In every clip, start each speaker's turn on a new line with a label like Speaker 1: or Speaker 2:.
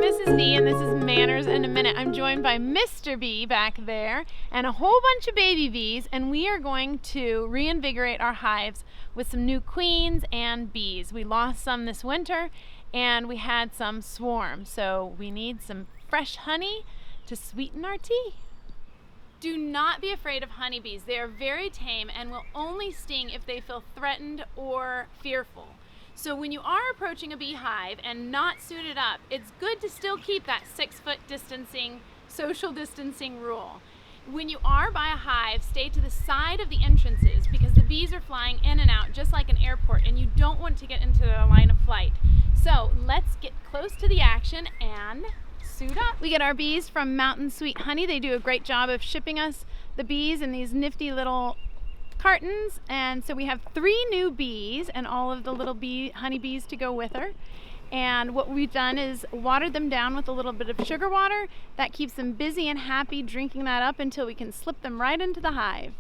Speaker 1: Mrs. Bee, and this is Manners in a Minute. I'm joined by Mr. Bee back there and a whole bunch of baby bees, and we are going to reinvigorate our hives with some new queens and bees. We lost some this winter and we had some swarm, so we need some fresh honey to sweeten our tea. Do not be afraid of honeybees. They are very tame and will only sting if they feel threatened or fearful. So when you are approaching a beehive and not suited up, it's good to still keep that 6-foot distancing, social distancing rule. When you are by a hive, stay to the side of the entrances because the bees are flying in and out just like an airport, and you don't want to get into the line of flight. So let's get close to the action and suit up. We get our bees from Mountain Sweet Honey. They do a great job of shipping us the bees in these nifty little cartons, and so we have 3 new bees and all of the little honeybees to go with her. And what we've done is watered them down with a little bit of sugar water. That keeps them busy and happy drinking that up until we can slip them right into the hive.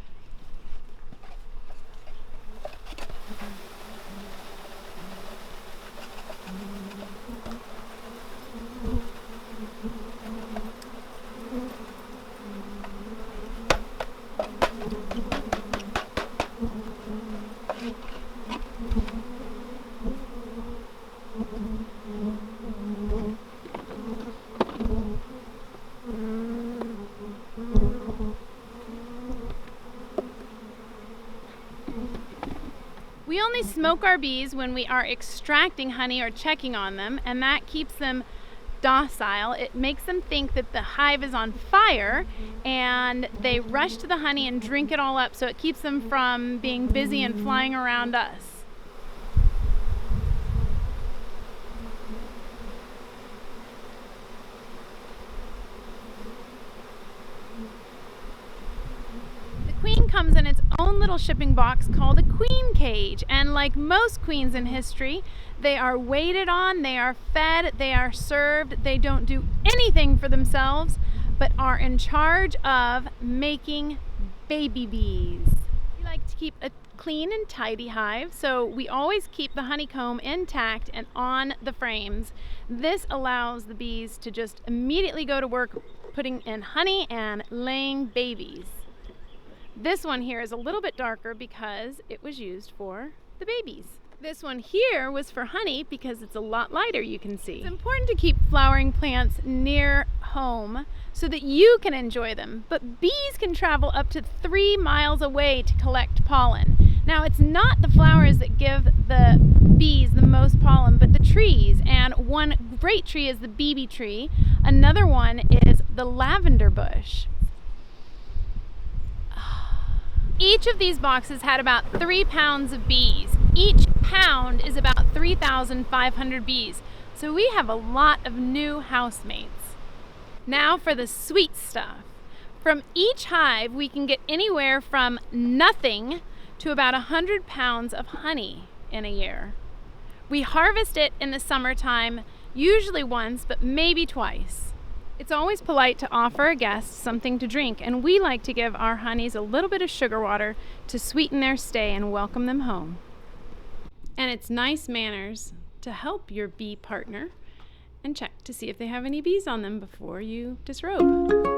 Speaker 1: We only smoke our bees when we are extracting honey or checking on them, and that keeps them docile. It makes them think that the hive is on fire, and they rush to the honey and drink it all up, so it keeps them from being busy and flying around us. Queen comes in its own little shipping box called a queen cage, and like most queens in history, they are waited on, they are fed, they are served, they don't do anything for themselves but are in charge of making baby bees. We like to keep a clean and tidy hive, so we always keep the honeycomb intact and on the frames. This allows the bees to just immediately go to work putting in honey and laying babies. This one here is a little bit darker because it was used for the babies. This one here was for honey because it's a lot lighter, you can see. It's important to keep flowering plants near home so that you can enjoy them, but bees can travel up to 3 miles away to collect pollen. Now, it's not the flowers that give the bees the most pollen, but the trees, and one great tree is the BB tree. Another one is the lavender bush. Each of these boxes had about 3 pounds of bees. Each pound is about 3,500 bees. So we have a lot of new housemates. Now for the sweet stuff. From each hive, we can get anywhere from nothing to about 100 pounds of honey in a year. We harvest it in the summertime, usually once, but maybe twice. It's always polite to offer a guest something to drink, and we like to give our honeys a little bit of sugar water to sweeten their stay and welcome them home. And it's nice manners to help your bee partner and check to see if they have any bees on them before you disrobe.